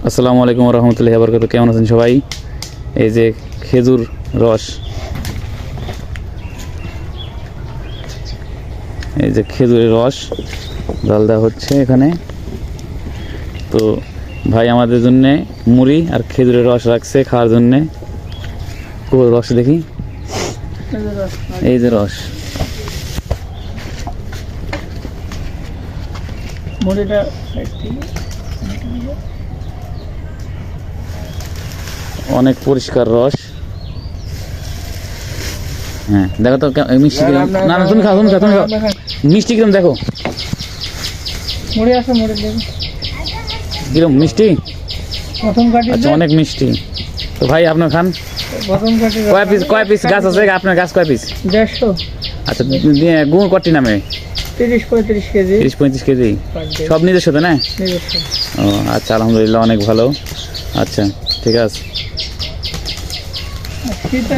আসসালামু আলাইকুম রহমতুল্লাহি ওয়া বারাকাতুহু। কেমন আছেন সবাই? এই যে খেজুর রস, এই যে খেজুরের রস জাল দেওয়া হচ্ছে এখানে। তো ভাই আমাদের জন্য মুড়ি আর খেজুরের রস রাখছে খাওয়ার জন্যে। রস দেখি, এই যে রস, মুড়িটা অনেক পরিষ্কার রস। হ্যাঁ দেখো তো মিষ্টি কিরম। না না তুমি খাও, তুমি খাও, তুমি খাও। মিষ্টি কিরম দেখো, মুড়ি আছে, মুড়ি দেবো কিরম মিষ্টি। প্রথম কাটি। আচ্ছা অনেক মিষ্টি। তো ভাই আপনার খান। প্রথম কাটি কয় পিস গাছ আছে আপনার? গাছ কয় পিস? 150। আচ্ছা গুড় কটি নামে? 30-35 কেজি। 30-35 কেজি সব নিজের সাথে না? নিজস্ব। ও আচ্ছা, আলহামদুলিল্লাহ অনেক ভালো। আচ্ছা ঠিক আছে।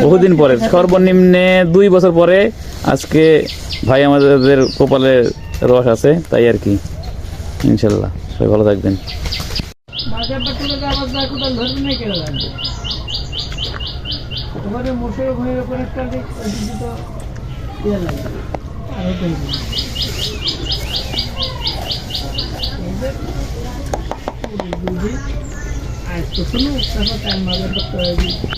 বহুদিন পরে, সর্বনিম্নে 2 বছর পরে আজকে ভাই আমাদের কপালে রস আছে, তাই আর কি। ইনশাল্লাহ সবাই ভালো থাকবেন। আর